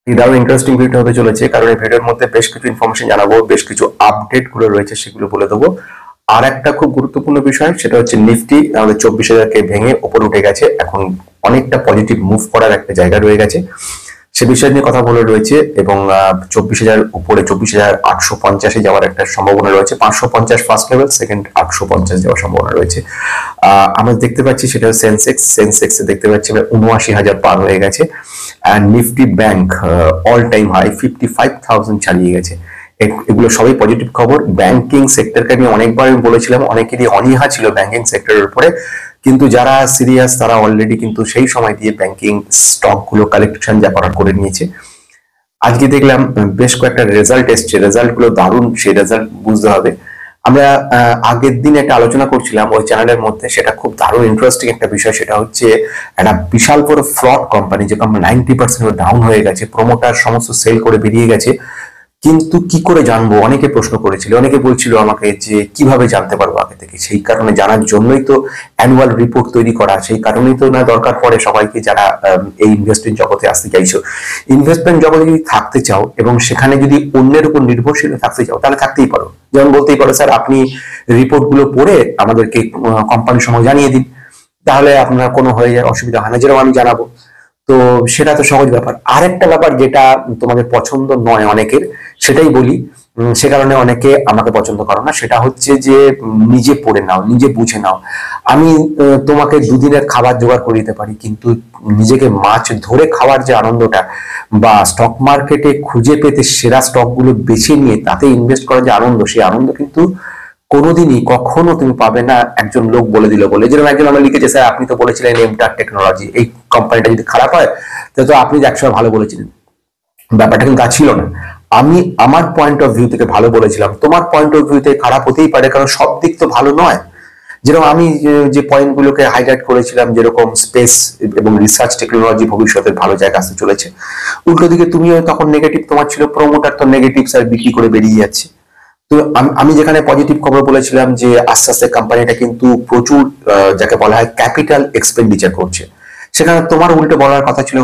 এই দারুণ interesting video হতে চলেছে, কারণ এই ভিডিওর মধ্যে বেশ কিছু ইনফরমেশন জানাবো, বেশ কিছু আপডেট গুলো রয়েছে সেগুলো বলে দেবো। আর একটা খুব গুরুত্বপূর্ণ বিষয়, সেটা হচ্ছে নিফটি আমাদের 24,000-কে ভেঙে উপরে উঠে গেছে, এখন অনেকটা পজিটিভ মুভ করার একটা জায়গা রয়ে গেছে, সে বিষয় নিয়ে কথা বলে রয়েছে। এবং 24,000 উপরে 24,850-এ যাওয়ার একটা সম্ভাবনা রয়েছে, 550 ফার্স্ট লেভেল, সেকেন্ড 850 যাওয়ার সম্ভাবনা রয়েছে। আমরা দেখতে পাচ্ছি সেটা সেন্সেক্সে দেখতে পাচ্ছি 79,000 পার হয়ে গেছে। আর Nifty bank all time high 55,000 ছাড়িয়ে গেছে। এগুলো সবই পজিটিভ খবর। ব্যাংকিং সেক্টরকে আমি অনেকবার বলেছিলাম, অনেকেরই অনীহা ছিল ব্যাংকিং সেক্টরের উপরে, কিন্তু যারা সিরিয়াস তারা অলরেডি কিন্তু সেই সময় দিয়ে ব্যাংকিং স্টক গুলো কালেকশন যা করার করে নিয়েছে। আজকে দেখলাম বেশ কয়েকটা রেজাল্ট এসছে, রেজাল্ট গুলো দারুণ, সেই রেজাল্ট বুঝতে হবে। আমরা আগের দিন একটা আলোচনা করছিলাম ওই চ্যানেলের মধ্যে, সেটা খুব দারুণ ইন্টারেস্টিং একটা বিষয়, সেটা হচ্ছে একটা বিশাল বড় ফ্রড কোম্পানি, যে কোম্পানি 90% ডাউন হয়ে গেছে, প্রমোটার সমস্ত সেল করে বেরিয়ে গেছে। কিন্তু কি করে জানবো, অনেকে প্রশ্ন করেছিল, অনেকে বলছিল আমাকে যে কিভাবে জানতে পারবো আগে থেকে। সেই কারণে জানার জন্যই তো অ্যানুয়াল রিপোর্ট তৈরি করা, সেই কারণেই তো না দরকার পড়ে সবাইকে যারা এই ইনভেস্টমেন্ট জগতে আসতে চাইছো। ইনভেস্টমেন্ট জগতে যদি থাকতে চাও এবং সেখানে যদি অন্যের উপর নির্ভরশীল থাকতে চাও, তাহলে থাকতেই পারো। যেমন বলতেই পারো, স্যার আপনি রিপোর্ট গুলো পড়ে আমাদেরকে কোম্পানির সময় জানিয়ে দিন, তাহলে আপনার কোনো হয়ে যায় অসুবিধা হয় না, যেরকম আমি জানাবো। তো সেটা তো সহজ ব্যাপার। আরেকটা ব্যাপার যেটা তোমাদের পছন্দ নয় অনেকের, সেটাই বলি, সে কারণে অনেকে আমাকে পছন্দ করো না, সেটা হচ্ছে যে নিজে পড়ে নাও, নিজে বুঝে নাও। আমি তোমাকে দুদিনের খাবার জোগাড় করে দিতে পারি, কিন্তু নিজেকে মাছ ধরে খাওয়ার যে আনন্দটা, বা স্টক মার্কেটে খুঁজে পেতে সেরা স্টক গুলো বেছে নিয়ে তাতে ইনভেস্ট করার যে আনন্দ, সেই আনন্দ কিন্তু কোনোদিনই কখনো তুমি পাবে না একজন লোক বলে দিল বলে। যেরকম একজন আমার লিখেছে, স্যার আপনি তো বলেছিলেন এমটার টেকনোলজি এই কোম্পানিটা যদি খারাপ হয়, তাহলে তো আপনি একসময় ভালো বলেছিলেন। ব্যাপারটা কিন্তু তা ছিল না। আমি আমার পয়েন্ট অফ ভিউ থেকে ভালো বলেছিলাম, তোমার পয়েন্ট অফ ভিউ থেকে খারাপ হতেই পারে, কারণ সব দিক তো ভালো নয়। যেরকম আমি যে পয়েন্টগুলোকে হাইলাইট করেছিলাম, যেরকম স্পেস এবং রিসার্চ টেকনোলজি ভবিষ্যতের ভালো জায়গা আসতে চলেছে, উল্টো দিকে তুমিও তখন নেগেটিভ তোমার ছিল, প্রমোটার তো নেগেটিভ স্যার বিক্রি করে বেরিয়ে যাচ্ছে। তো আমি যেখানে পজিটিভ খবর বলেছিলাম যে আস্তে আস্তে কোম্পানিটা কিন্তু প্রচুর যাকে বলা হয় ক্যাপিটাল এক্সপেন্ডিচার করছে, সেখানে তোমার উল্টে বলার কথা ছিল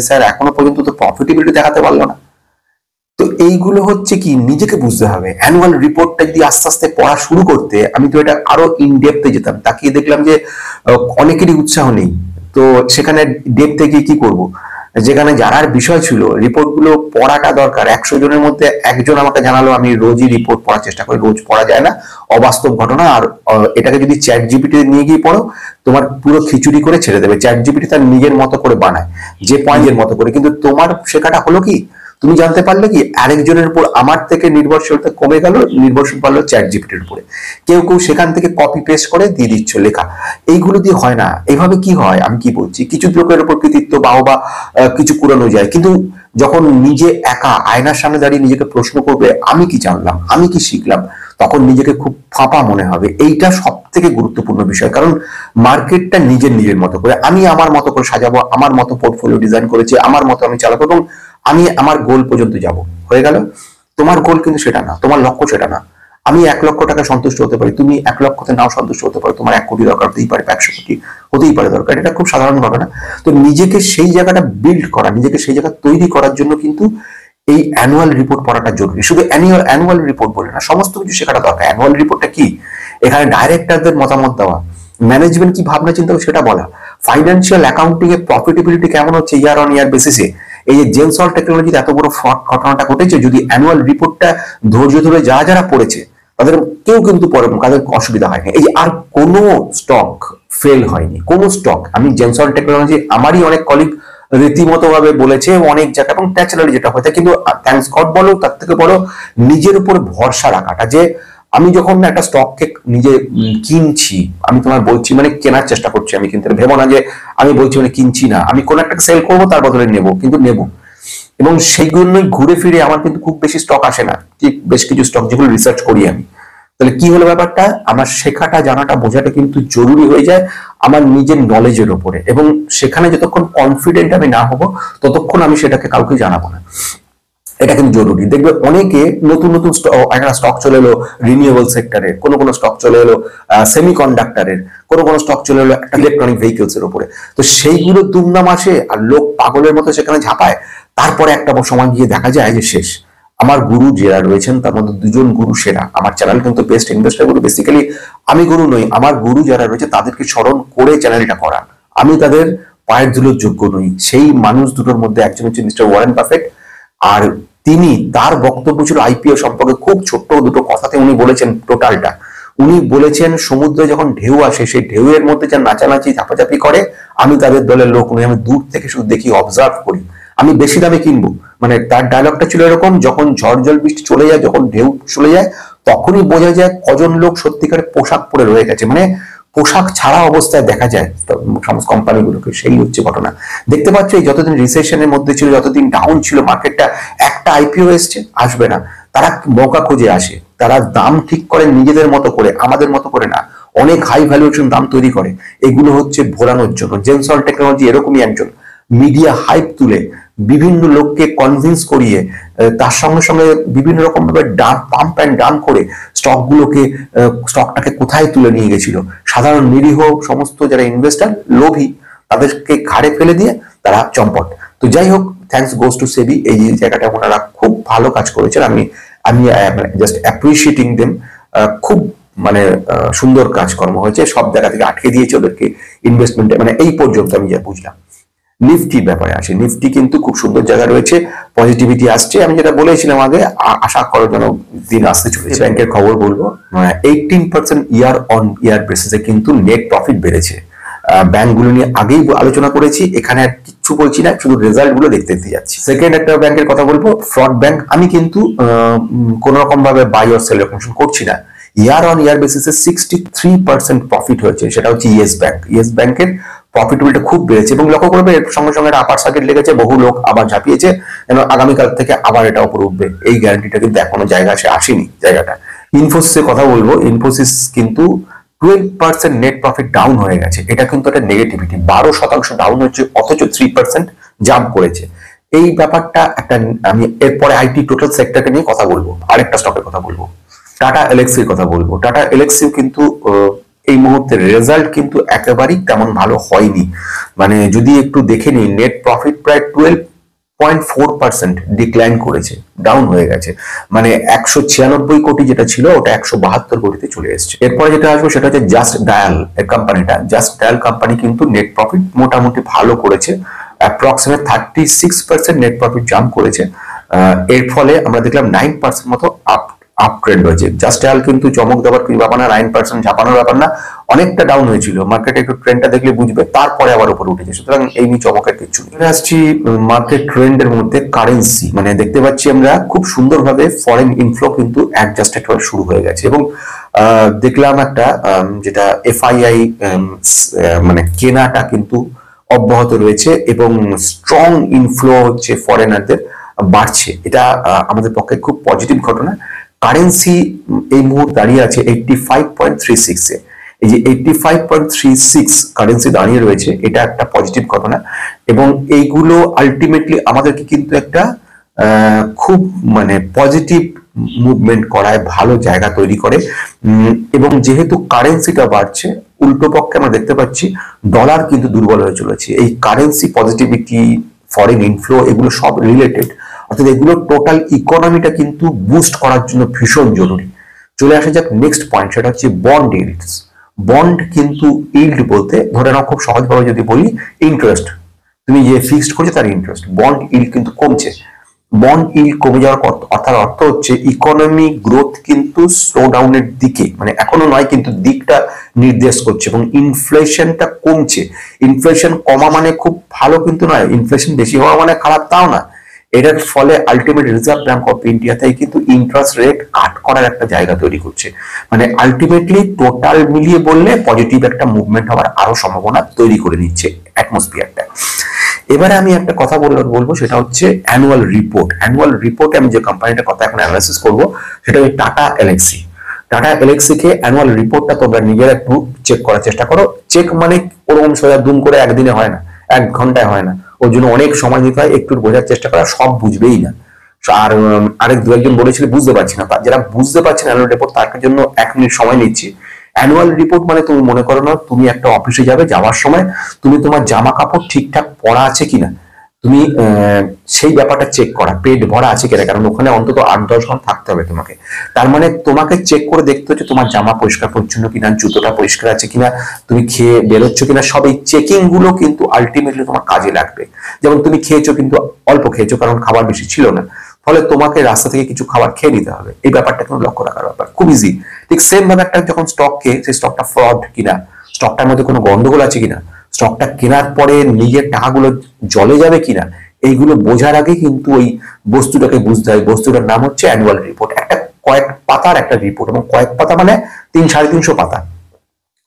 স্যার এখনো পর্যন্ত তো প্রফিটেবিলিটি দেখাতে পারলো না। তো এইগুলো হচ্ছে কি, নিজেকে বুঝতে হবে। অ্যানুয়াল রিপোর্টটা যদি আস্তে আস্তে পড়া শুরু করতে, আমি তো এটা আরো ইন ডেপথে যেতাম, তাকিয়ে দেখলাম যে অনেকেরই উৎসাহ নেই। তো সেখানে ডেপথে গিয়ে কি করব, যেখানে জানার বিষয় ছিল রিপোর্ট গুলো পড়াটা দরকার। 100 জনের মধ্যে একজন আমাকে জানালো আমি রোজই রিপোর্ট পড়ার চেষ্টা করি, রোজ পড়া যায় না, অবাস্তব ঘটনা। আর এটাকে যদি চ্যাট জিপিটি নিয়ে গিয়ে পড়ো, তোমার পুরো খিচুড়ি করে ছেড়ে দেবে। চ্যাট জিপিটি তার নিজের মতো করে বানায়, যে পয়েন্টের মতো করে, কিন্তু তোমার শেখাটা হলো কি, তুমি জানতে পারলে কি আরেকজনের উপর আমার থেকে নির্ভরশীলতা কমে গেল, নির্ভরশীল পারলো চ্যাট জিপিটির উপরে। কেউ কেউ সেখান থেকে কপি পেস্ট করে দিয়ে দিচ্ছ লেখা, এইগুলো দিয়ে হয় না। এইভাবে কি হয়, আমি কি বলছি, কিছু লোকের উপর কৃতিত্ব বাহবা কিছু কুড়ানো যায়, কিন্তু যখন নিজে একা আয়নার সামনে দাঁড়িয়ে নিজেকে প্রশ্ন করবে আমি কি জানলাম, আমি কি শিখলাম, তখন নিজেকে খুব ফাঁপা মনে হবে। এইটা সব থেকে গুরুত্বপূর্ণ বিষয়, কারণ মার্কেটটা নিজের মতো করে, আমি আমার মতো করে সাজাবো, আমার মতো পোর্টফোলিও ডিজাইন করেছি, আমার মতো আমি চালাবো এবং আমি আমার গোল পর্যন্ত যাব, হয়ে গেল। তোমার গোল কিন্তু সেটা না, তোমার লক্ষ্য সেটা না। আমি 1,00,000 টাকা সন্তুষ্ট হতে পারি, তুমি 1,00,000-তে নাও সন্তুষ্ট হতে পারো, তোমার 1 কোটি দরকার হতেই পারে, 100 কোটি হতেই পারে দরকার, এটা খুব সাধারণ ঘটনা। তো নিজেকে সেই জায়গাটা বিল্ড করা, নিজেকে সেই জায়গা তৈরি করার জন্য কিন্তু এই অ্যানুয়াল রিপোর্ট পড়াটা জরুরি। শুধু অ্যানুয়াল রিপোর্ট বলে না, সমস্ত কিছু শেখাটা দরকার। অ্যানুয়াল রিপোর্টটা কি, এখানে ডাইরেক্টরদের মতামত দেওয়া, ম্যানেজমেন্ট কি ভাবনা চিন্তা সেটা বলা, ফাইন্যান্সিয়াল অ্যাকাউন্টিং এর প্রফিটেবিলিটি কেমন হচ্ছে ইয়ার অন ইয়ার বেসিসে। এই যে জেনসল টেকনোলজিতে এত বড় ফ্রড ঘটনাটা ঘটেছে, যদি অ্যানুয়াল রিপোর্টটা ধৈর্য ধরে যারা পড়েছে তাদের কেউ কিন্তু পরে তাদের অসুবিধা হয়নি। এই যে আর কোনো স্টক ফেল হয়নি, কোনো স্টক। আমি জেনসল টেকনোলজি আমারই অনেক কলিগ রীতিমতো ভাবে বলেছে অনেক জায়গা, এবং ন্যাচারালি যেটা হয়েছে, কিন্তু থ্যাঙ্কস গড বলো, তার থেকে বলো নিজের উপর ভরসা রাখাটা, যে আমি যখন একটা স্টককে নিজে কিনছি, আমি তোমার বলছি মানে কেনার চেষ্টা করছি, আমি কিন্তু ভেবো না যে আমি বলছি মানে কিনছি না, আমি কোন একটা সেল করবো তার বদলে নেব, কিন্তু নেব। এবং সেইগুলোই ঘুরে ফিরে আমার কিন্তু খুব বেশি স্টক আসে না, বেশ কিছু স্টক যেগুলো রিসার্চ করি আমি। তাহলে কি হলো ব্যাপারটা, আমার শেখাটা জানাটা বোঝাটা কিন্তু জরুরি হয়ে যায় আমার নিজের নলেজের উপরে, এবং সেখানে যতক্ষণ কনফিডেন্ট আমি না হব ততক্ষণ আমি সেটাকে কাউকে জানাবো না। এটা কিন্তু জরুরি। দেখবে অনেকে নতুন নতুন একটা স্টক চলে এলো রিনিউয়েবল সেক্টরের, কোনো স্টক চলে এলো সেমিকন্ডাক্টরের, কোনো স্টক চলে এলো ইলেকট্রনিক ভেহিকলস এর উপরে। তো সেইগুলো দুমদাম আসে আর লোক পাগলের মতো সেখানে ঝাঁপায়, তারপরে একটা সময় গিয়ে দেখা যায় যে শেষ। আমার গুরু যারা রয়েছেন তার মধ্যে দুজন গুরু সেরা। আমার চ্যানেল কিন্তু বেস্ট ইনভেস্টর গুরু, বেসিক্যালি আমি গুরু নই, আমার গুরু যারা রয়েছে তাদেরকে স্মরণ করে চ্যানেলটা করা। আমি তাদের পায়ের ধুলোর যোগ্য নই। সেই মানুষ দুটোর মধ্যে একজন হচ্ছে মিস্টার ওয়ারেন বাফেট, আর তিনি তার বক্তব্য ছিল আইপিও সম্পর্কে খুব ছোট্ট দুটো কথাতে উনি বলেছেন টোটালটা। উনি বলেছেন সমুদ্রে যখন ঢেউ আসে সেই ঢেউয়ের মধ্যে যা নাচানাচি ঝাপাঝাপি করে আমি তাদের দলের লোক নই, আমি দূর থেকে শুধু দেখি, অবজার্ভ করি, আমি বেশি দামে কিনবো। মানে তার ডায়লগটা ছিল এরকম, যখন ঝড় জল বৃষ্টি চলে যায়, যখন ঢেউ চলে যায়, তখনই বোঝা যায় কজন লোক সত্যিকারের পোশাক পরে রয়ে গেছে, মানে পোশাক ছাড়া অবস্থায় দেখা যায় সমস্ত কোম্পানিগুলোকে। সেই হচ্ছে ঘটনা। দেখতে পাচ্ছ এই যতদিন রিসেশনের মধ্যে ছিল, যতদিন ডাউন ছিল মার্কেটটা, একটা আইপিও এসছে, আসবে না, তারা মৌকা খুঁজে আসে, তারা দাম ঠিক করে নিজেদের মতো করে, আমাদের মতো করে না, অনেক হাই ভ্যালুয়েশন দাম তৈরি করে। এগুলো হচ্ছে ভোলানোর জন্য। জেনসল টেকনোলজি এরকমই একজন, মিডিয়া হাইপ তুলে বিভিন্ন লোককে কনভিন্স করিয়ে তার সঙ্গে সঙ্গে বিভিন্ন রকম ভাবে পাম্প অ্যান্ড ডাম্প করে স্টকটাকে কোথায় তুলে নিয়ে গেছিল। সাধারণ নিরীহ সমস্ত যারা ইনভেস্টার, লোভী, তাদেরকে ঘাড়ে ফেলে দিয়ে তারা চম্পট। তো যাই হোক, থ্যাঙ্কস গোস টু সেবি, এই জায়গাটা ওনারা খুব ভালো কাজ করেছেন। আমি জাস্ট অ্যাপ্রিসিয়েটিং দেম। খুব মানে সুন্দর কাজকর্ম হয়েছে, সব জায়গা থেকে আটকে দিয়েছে ওদেরকে ইনভেস্টমেন্টে, মানে এই পর্যন্ত আমি যা বুঝলাম। নিফটির ব্যাপারে আসে, নিফটি কিন্তু খুব সুন্দর জায়গা রয়েছে, পজিটিভিটি আসছে। আমি যেটা বলেছিলাম আগে, আশা করার জন্য দিন আসতে চলেছে। ব্যাংকের খবর বলবো, 18% ইয়ার অন ইয়ার বেসিসে কিন্তু নেট প্রফিট বেড়েছে। ব্যাংকগুলো নিয়ে আগেই আলোচনা করেছি, এখানে আর কিচ্ছু বলছি না, শুধু রেজাল্ট গুলো দেখতে দেখতে যাচ্ছি। সেকেন্ড একটা ব্যাংকের কথা বলবো, ফ্রড ব্যাংক। আমি কিন্তু কোন রকম ভাবে বাই অর সেল রেকমেন্ডেশন করছি না। ইয়ার অন ইয়ার বেসিসে 63% প্রফিট হয়েছে, সেটা হচ্ছে ইয়েস ব্যাংক। ইয়েস ব্যাংকের প্রফিটেবিলিটি খুব বেড়েছে, এবং লক্ষ্য করবে এর সঙ্গে সঙ্গে আপার সার্কিট লেগেছে, বহু লোক আবার ঝাঁপিয়েছে, যেন আগামীকাল থেকে আবার এটা উপরে উঠবে, এই গ্যারান্টিটা কিন্তু এখনো জায়গা আসেনি জায়গাটা। ইনফোসিসের কথা বলবো, ইনফোসিস কিন্তু 12% নেট প্রফিট ডাউন হয়ে গেছে। এটা কিন্তু একটা নেগেটিভিটি, 12% ডাউন হচ্ছে, অথচ 3% জাম্প করেছে। এই ব্যাপারটা একটা। আমি এরপরে আইটি টোটাল সেক্টরকে নিয়ে কথা বলবো, আরেকটা স্টকের কথা বলবো, টাটা এলএক্সির কথা বলবো। টাটা এলএক্সিও কিন্তু এই মুহূর্তে রেজাল্ট কিন্তু একেবারেই তেমন ভালো হয়নি। মানে যদি একটু দেখে নিই, নেট প্রফিট প্রায় 12.4% ডিক্লাইন করেছে, ডাউন হয়ে গেছে। মানে 196 কোটি যেটা ছিল ওটা 172 কোটিতে চলে এসেছে। এরপরে যেটা আসবে সেটা হচ্ছে জাস্ট ডায়াল এর কোম্পানিটা। জাস্ট ডায়াল কোম্পানি কিন্তু নেট প্রফিট মোটামুটি ভালো করেছে, অ্যাপ্রক্সিমেট 36% নেট প্রফিট জাম্প করেছে। এর ফলে আমরা দেখলাম 9% মতো আপ ট্রেন্ড হয়েছে। জাস্ট ডায়াল কিন্তু চমক দেওয়ার কি ব্যাপার না, 9% ঝাপানোর ব্যাপার না, অনেকটা ডাউন হয়েছিল। মার্কেটে একটু ট্রেন্ডটা দেখলে বুঝবে, তারপরে আবার উপরে উঠেছে। সুতরাং এই নিয়ে চমকের কিছু নেই। আসছি মার্কেট ট্রেন্ডের মধ্যে কারেন্সি। মানে দেখতে পাচ্ছি আমরা খুব সুন্দরভাবে ফরেন ইনফ্লো কিন্তু অ্যাডজাস্টেড হওয়া শুরু হয়ে গেছে, এবং দেখলাম একটা যেটা এফআইআই মানে কেনাটা কিন্তু অব্যাহত রয়েছে, এবং স্ট্রং ইনফ্লো হচ্ছে ফরেনারদের বাড়ছে। এটা আমাদের পক্ষে খুব পজিটিভ ঘটনা। কারেন্সি এই মুহূর্তে দাঁড়িয়ে আছে 85.36 এ। এই যে 85.36 কারেন্সি দাঁড়িয়ে রয়েছে, এটা একটা পজিটিভ ঘটনা, এবং এইগুলো আলটিমেটলি আমাদেরকে কিন্তু একটা খুব মানে পজিটিভ মুভমেন্ট করায়, ভালো জায়গা তৈরি করে। এবং যেহেতু কারেন্সিটা বাড়ছে, উল্টো পক্ষে আমরা দেখতে পাচ্ছি ডলার কিন্তু দুর্বল হয়ে চলেছে। এই কারেন্সি পজিটিভিটি, ফরেন ইনফ্লো, এগুলো সব রিলেটেড, অর্থাৎ এগুলো টোটাল ইকোনমিটা কিন্তু বুস্ট করার জন্য ভীষণ জরুরি। চলে আসা যাক নেক্সট পয়েন্ট, সেটা হচ্ছে বন্ড ইল্ডস। বন্ড কিন্তু ইল্ড বলতে ধরে নাও, খুব সহজভাবে যদি বলি, ইন্টারেস্ট, তুমি যে ফিক্সড করছো তার ইন্টারেস্ট। বন্ড ইল্ড কিন্তু কমছে। বন্ড ইল্ড কমে যাওয়ার অর্থ হচ্ছে ইকোনমি গ্রোথ কিন্তু স্লো ডাউনের দিকে, মানে এখনো নয় কিন্তু দিকটা নির্দেশ করছে, এবং ইনফ্লেশনটা কমছে। ইনফ্লেশন কমা মানে খুব ভালো কিন্তু নয়, ইনফ্লেশন বেশি হওয়া মানে খারাপ তাও না। এটার ফলে আলটিমেট রিজার্ভ ব্যাংক অফ ইন্ডিয়াতে কিন্তু ইন্টারেস্ট রেট কাট করার একটা জায়গা তৈরি করছে। মানে আলটিমেটলি টোটাল মিলিয়ে বললে পজিটিভ একটা মুভমেন্ট হওয়ার আরো সম্ভাবনা তৈরি করে নিচ্ছে অ্যাটমসফিয়ারটা। এবারে আমি একটা কথা বলবো, সেটা হচ্ছে অ্যানুয়াল রিপোর্ট। অ্যানুয়াল রিপোর্টে আমি যে কোম্পানিটার কথা এখন অ্যানালাইসিস করবো সেটা হচ্ছে টাটা এলএক্সি। টাটা এলএক্সি কে অ্যানুয়াল রিপোর্টটা তোমরা নিজেরা একটু চেক করার চেষ্টা করো। চেক মানে ওরকম সোজা দুম করে একদিনে হয় না, এক ঘন্টায় হয় না, ওর জন্য অনেক সময় দিতে হয়, একটু বোঝার চেষ্টা করা, সব বুঝবেই না। আর আরেক দু একজন বলেছিল বুঝতে পারছি না, যারা বুঝতে পারছেন অ্যানুয়াল রিপোর্ট তার জন্য 1 মিনিট সময় নিচ্ছি। অ্যানুয়াল রিপোর্ট মানে তুমি মনে করো না, তুমি একটা অফিসে যাবে, যাওয়ার সময় তুমি তোমার জামা কাপড় ঠিকঠাক পরা আছে কিনা, তুমি সেই ব্যাপারটা চেক করা, পেট ভরা আছে কিনা, কারণ ওখানে অন্তত 8-10 ঘন্টা থাকতে হবে তোমাকে। তার মানে তোমাকে চেক করে দেখতে হচ্ছে তোমার জামা পরিষ্কার পরিচ্ছন্ন কিনা, জুতোটা পরিষ্কার আছে কিনা, তুমি খেয়ে বেরোচ্ছ কিনা। সব এই চেকিং গুলো কিন্তু আলটিমেটলি তোমার কাজে লাগবে। যেমন তুমি খেয়েছো কিন্তু অল্প খেয়েছো, কারণ খাবার বেশি ছিল না, ফলে তোমাকে রাস্তা থেকে কিছু খাবার খেয়ে নিতে হবে। এই ব্যাপারটা কিন্তু লক্ষ্য রাখার ব্যাপার, খুব ইজি। ঠিক সেম ভাবে একটা যখন স্টক খেয়ে, সেই স্টকটা ফ্রড কিনা, স্টকটার মধ্যে কোনো গন্ডগোল আছে কিনা, স্টকটা কেনার পরে নিজের টাকাগুলো জলে যাবে কিনা, এইগুলো বোঝার আগে কিন্তু ওই বস্তুটাকে বুঝতে হয়। বস্তুটার নাম হচ্ছে অ্যানুয়াল রিপোর্ট, একটা কয়েক পাতার একটা রিপোর্ট, এবং কয়েক পাতা মানে 300-350 পাতা,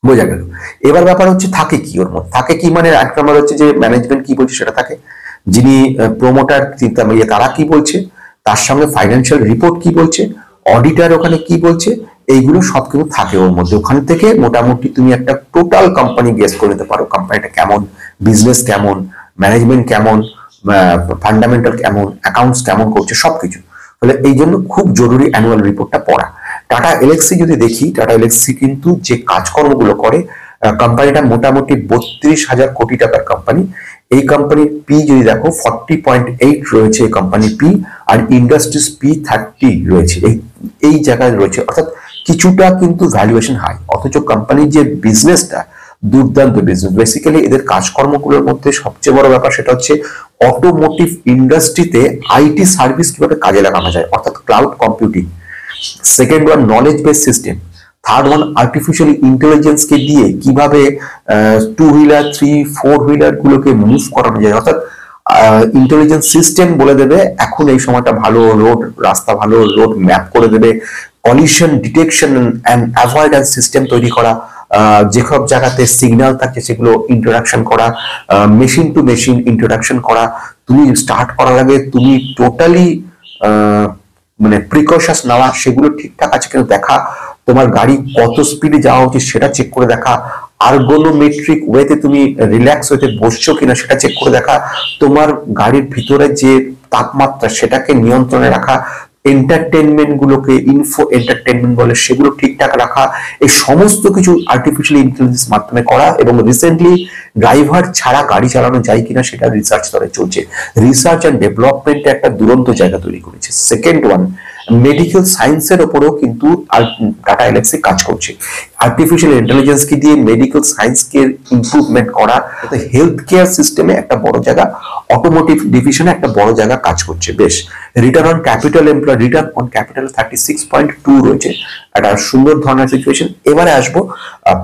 বোঝা গেল। এবার ব্যাপার হচ্ছে থাকে কি ওর মধ্যে, থাকে কি মানে এক নম্বর হচ্ছে যে ম্যানেজমেন্ট কি বলছে সেটা থাকে, যিনি প্রমোটার তারা কি বলছে, তার সঙ্গে ফাইন্যান্সিয়াল রিপোর্ট কি বলছে, অডিটার ওখানে কি বলছে, এইগুলো সবকিছু থাকে ওর মধ্যে। ওখান থেকে মোটামুটি তুমি একটা টোটাল কোম্পানি গেস করে নিতে পারো, কোম্পানিটা কেমন, বিজনেস কেমন, ম্যানেজমেন্ট কেমন, ফান্ডামেন্টাল কেমন, অ্যাকাউন্টস কেমন করছে, সবকিছু। ফলে এই জন্য খুব জরুরি অ্যানুয়াল রিপোর্টটা পড়া। টাটা এলএক্সি যদি দেখি, টাটা এলএক্সি কিন্তু যে কাজকর্মগুলো করে, কোম্পানিটা মোটামুটি 32,000 কোটি টাকার কোম্পানি। এই কোম্পানির পি যদি দেখো 40.8 রয়েছে এই কোম্পানির পি, আর ইন্ডাস্ট্রিজ পি 30 রয়েছে, এই জায়গায় রয়েছে, অর্থাৎ কিছুটা কিন্তু ভ্যালুয়েশন হাই। অথচ কোম্পানির যে বিজনেসটা দুর্দান্ত বিজনেস। বেসিক্যালি এদের কাজকর্মগুলোর মধ্যে সবচেয়ে বড় ব্যাপার সেটা হচ্ছে অটোমোটিভ ইন্ডাস্ট্রিতে আইটি সার্ভিস কিভাবে কাজে লাগানো যায়, অর্থাৎ cloud computing. Second one knowledge base system. Third one artificial intelligence কে দিয়ে কিভাবে 2 হুইলার 3-4 হুইলার গুলোকে মুভ করানো যায়, অর্থাৎ ইন্টেলিজেন্স সিস্টেম বলে দেবে এখন এই সময়টা ভালো রোড, রাস্তা ভালো, রোড ম্যাপ করে দেবে, collision detection and avoidance system তৈরি করা, যেসব জায়গাতে সিগন্যাল থাকে সেগুলো ইন্টারাকশন করা, মেশিন টু মেশিন ইন্টারাকশন করা। তুমি স্টার্ট করার আগে তুমি টোটালি মানে প্রিকশনস নেওয়া, সেগুলো ঠিকঠাক আছে কিনা দেখা, তোমার গাড়ি কত স্পিডে যাওয়া উচিত সেটা চেক করে দেখা, আর্গোনোমেট্রিক ওয়েতে তুমি রিল্যাক্স ওয়েতে বসছো কিনা সেটা চেক করে দেখা, তোমার গাড়ির ভিতরে যে তাপমাত্রা সেটাকে নিয়ন্ত্রণে রাখা, এন্টারটেনমেন্ট গুলোকে ইনফো এন্টারটেনমেন্ট বলে সেগুলো ঠিকঠাক রাখা, এই সমস্ত কিছু আর্টিফিশিয়াল ইন্টেলিজেন্স মাধ্যমে করা। এবং রিসেন্টলি ড্রাইভার ছাড়া গাড়ি চালানো যায় কিনা সেটা রিসার্চ স্তরে চলছে। রিসার্চ অ্যান্ড ডেভেলপমেন্টের একটা দুরন্ত জায়গা তৈরি করেছে। সেকেন্ড ওয়ান, মেডিকেল সায়েন্সের ওপরেও কিন্তু টাটা এলএক্সি কাজ করছে। আর্টিফিশিয়াল ইন্টেলিজেন্স কি দিয়ে মেডিকেল সায়েন্সকে ইমপ্রুভমেন্ট করা, হেলথ কেয়ার সিস্টেমে একটা বড় জায়গা, অটোমোটিভ ডিভিশনে একটা বড় জায়গা কাজ করছে। বেশ, return on capital employ, return on capital 36.2 রয়েছে, একটা সুন্দর ধরনের সিচুয়েশন। এবারে আসবো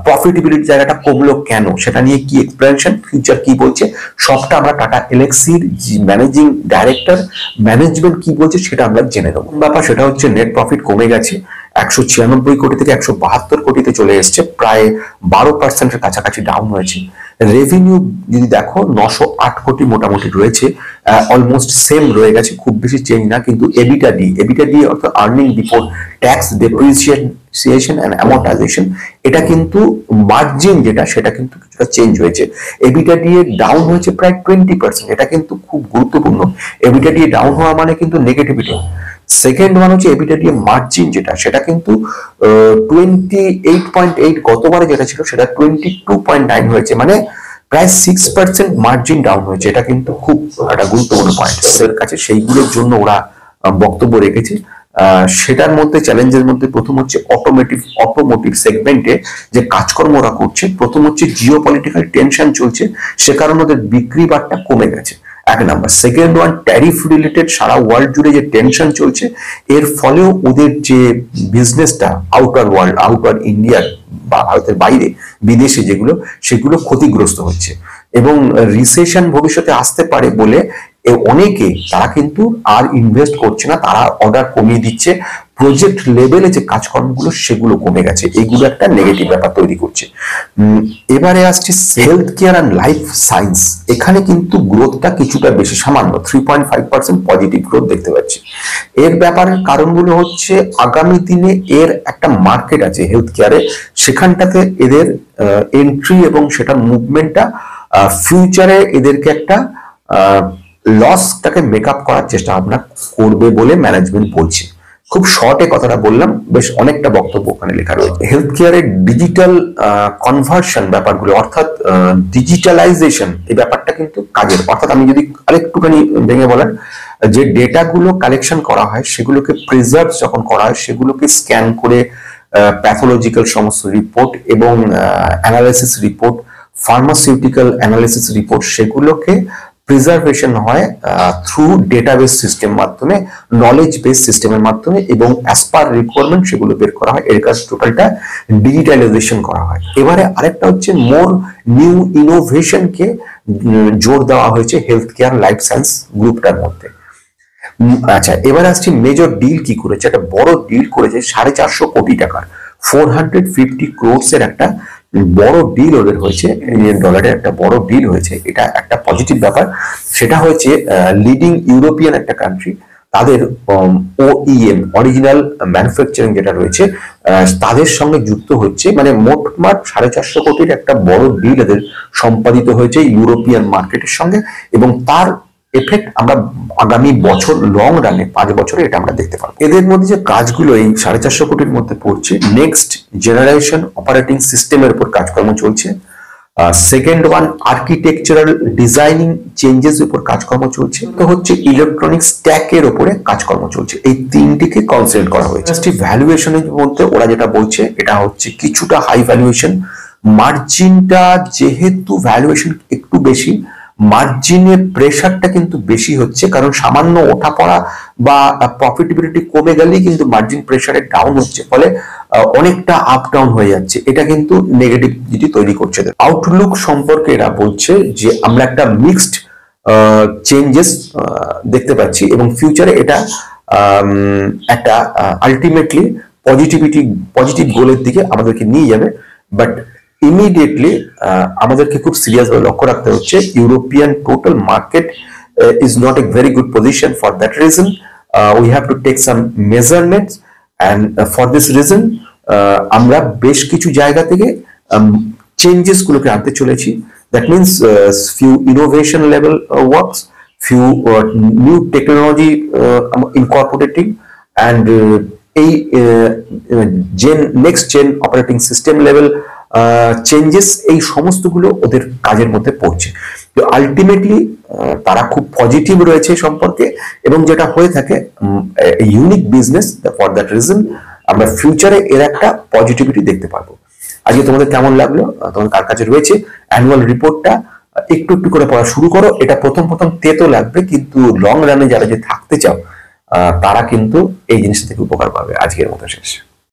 প্রফিটেবিলিটি জায়গাটা কমলো কেন, সেটা নিয়ে কি এক্সপ্লেনেশন, ফিউচার কি বলছে, সবটা আমরা টাটা এলএক্সির ম্যানেজিং ডাইরেক্টর, ম্যানেজমেন্ট কি বলছে সেটা আমরা জেনে নেবো। ব্যাপার সেটা হচ্ছে নেট প্রফিট কমে গেছে, 196 কোটি থেকে 172 কোটিতে চলে এসছে, প্রায় 12% কাছাকাছি ডাউন হয়েছে। রেভিনিউ যদি দেখো 908 কোটি মোটামুটি রয়েছে, অলমোস্ট সেম রয়ে গেছে, খুব বেশি চেঞ্জ না। কিন্তু এবিটা ডি অর্থাৎ earning before tax, depreciation and amortisation, এটা কিন্তু মার্জিন যেটা সেটা কিন্তু কিছুটা চেঞ্জ হয়েছে। এবিটা ডি ডাউন হয়েছে প্রায় 20%, এটা কিন্তু খুব গুরুত্বপূর্ণ। এবিটা ডি ডাউন হওয়া মানে কিন্তু নেগেটিভিটি। সেকেন্ড ওয়ান হচ্ছে এবিটা ডি মার্জিন যেটা সেটা কিন্তু 28.8, গতবারে যেটা ছিল সেটা 22.9 হয়েছে, মানে প্রায় 6% মার্জিন ডাউন হয়েছে। এটা কিন্তু খুব একটা গুরুত্বপূর্ণ পয়েন্ট এর কাছে, সেইগুলোর জন্য ওরা বক্তব্য রেখেছে। সেটার মধ্যে চ্যালেঞ্জের মধ্যে প্রথম হচ্ছে অটোমোটিভ সেগমেন্টে যে কাজকর্ম ওরা করছে। প্রথম হচ্ছে জিও পলিটিক্যাল টেনশন চলছে, সে কারণে ওদের বিক্রি বাট্টা কমে গেছে, এক number. Second one, tariff related সারা ওয়ার্ল্ড জুড়ে যে টেনশন চলছে, এর ফলেও ওদের যে বিজনেসটা আউটার ওয়ার্ল্ড, আউটার ইন্ডিয়ার বা ভারতের বাইরে বিদেশে যেগুলো, সেগুলো ক্ষতিগ্রস্ত হচ্ছে। এবং রিসেশন ভবিষ্যতে আসতে পারে বলে অনেকে তারা কিন্তু আর ইনভেস্ট করছে না, তারা অর্ডার কমিয়ে দিচ্ছে, প্রজেক্ট লেভেলে যে কাজকর্মগুলো সেগুলো কমে গেছে, এগুলো একটা নেগেটিভ ব্যাপার তৈরি করছে। এবারে আসছে health care and life science, এখানে কিন্তু গ্রোথটা কিছুটা বেশি, সামান্য 3.5% পজিটিভ গ্রোথ দেখতে পাচ্ছি। এর ব্যাপারের কারণগুলো হচ্ছে আগামী দিনে এর একটা মার্কেট আছে হেলথ কেয়ারে, সেখানটাতে এদের এন্ট্রি এবং সেটার মুভমেন্টটা ফিউচারে এদেরকে একটা লসটাকে মেকআপ করার চেষ্টা ভাবনা করবে বলে ম্যানেজমেন্ট বলছে। খুব শর্টে কথাটা বললাম, বেশ অনেকটা বক্তব্য ওখানে লেখা রয়েছে। হেলথ কেয়ারের ডিজিটাল কনভার্সন ব্যাপারগুলো, অর্থাৎ ডিজিটালাইজেশন, এই ব্যাপারটা কিন্তু কাজের। অর্থাৎ আমি যদি আরেকটুখানি ভেঙে বলেন, যে ডেটাগুলো কালেকশন করা হয় সেগুলোকে প্রিজার্ভ যখন করা হয়, সেগুলোকে স্ক্যান করে প্যাথোলজিক্যাল সমস্ত রিপোর্ট এবং analysis report, pharmaceutical analysis report, সেগুলোকে প্রিজার্ভেশন হয় থ্রু ডেটাবেস সিস্টেম মাধ্যমে, নলেজ বেস সিস্টেমের মাধ্যমে, এবং অ্যাজ পার রিকোয়ারমেন্ট সেগুলো বের করা হয়। এর কাজ টোটালটা ডিজিটালাইজেশন করা হয়। এবারে আরেকটা হচ্ছে মোর নিউ ইনোভেশনকে জোর দেওয়া হয়েছে হেলথ কেয়ার লাইফ সায়েন্স গ্রুপটার মধ্যে। আচ্ছা, এবার আসছি মেজর ডিল কি করেছে। একটা বড় ডিল করেছে 450 কোটি টাকার, 450 crores এর একটা বড় ডিল ওদের হয়েছে, ইন্ডিয়ান ডলারের একটা বড় ডিল হয়েছে। এটা একটা পজিটিভ ব্যাপার। সেটা হয়েছে লিডিং ইউরোপিয়ান একটা কান্ট্রি, তাদের ওইএম অরিজিনাল ম্যানুফ্যাকচারিং যেটা রয়েছে তাদের সঙ্গে যুক্ত হচ্ছে। মানে মোটমাট 450 কোটির একটা বড় ডিল এদের সম্পাদিত হয়েছে ইউরোপিয়ান মার্কেটের সঙ্গে, এবং তার এফেক্ট আমরা আগামী বছর, লং রানে 5 বছরে এটা আমরা দেখতে পাবো। এদের মধ্যে যে কাজগুলো এই 450 কোটির মধ্যে পড়ছে, নেক্সট জেনারেশন অপারেটিং সিস্টেমের উপর কাজকর্ম চলছে। Second one, architectural designing changes উপর কাজকর্ম চলছে। তো হচ্ছে ইলেকট্রনিক স্ট্যাকের উপরে কাজকর্ম চলছে। এই তিনটিকে কনসেন্ট্রেট করা হয়েছে। ভ্যালুয়েশনের মধ্যে ওরা যেটা বলছে, এটা হচ্ছে কিছুটা হাই ভ্যালুয়েশন। মার্জিনটা যেহেতু ভ্যালুয়েশন একটু বেশি, মার্জিনের প্রেশারটা কিন্তু বেশি হচ্ছে, কারণ সামান্য ওঠা পড়া বা প্রফিটেবিলিটি কমে গেলেই কিন্তু মার্জিন প্রেশারে ডাউন হচ্ছে, ফলে অনেকটা আপ ডাউন হয়ে যাচ্ছে। এটা কিন্তু নেগেটিভিটি তৈরি করছে। আউটলুক সম্পর্কে এরা বলছে যে আমরা একটা মিক্সড চেঞ্জেস দেখতে পাচ্ছি, এবং ফিউচারে এটা একটা আলটিমেটলি পজিটিভ গোলের দিকে আমাদেরকে নিয়ে যাবে। বাট ইমিডিয়েটলি আমাদেরকে খুব সিরিয়াস ভাবে লক্ষ্য রাখতে হচ্ছে, European total market is not a very good position. For that reason we have to take some measurements, and for this reason আমরা বেশ কিছু জায়গা থেকে চেঞ্জেস গুলোকে আনতে চলেছি। That means few innovation level works, few new technology incorporating, and এই next gen operating system level changes, এই সমস্তগুলো ওদের কাজের মধ্যে পড়ছে। তো আলটিমেটলি তারা খুব পজিটিভ রয়েছে সম্পর্কে, এবং যেটা হয়ে থাকে unique business. For that reason আমরা ফিউচারে এর একটা পজিটিভিটি দেখতে পারবো। আজকে তোমাদের কেমন লাগলো? তোমাদের কার কাছে রয়েছে অ্যানুয়াল রিপোর্টটা? একটু একটু করে পড়া শুরু করো। এটা প্রথম তেতো লাগবে, কিন্তু লং রানে যারা যে থাকতে চাও তারা কিন্তু এই জিনিসটা থেকে উপকার পাবে। আজকের মতো শেষ।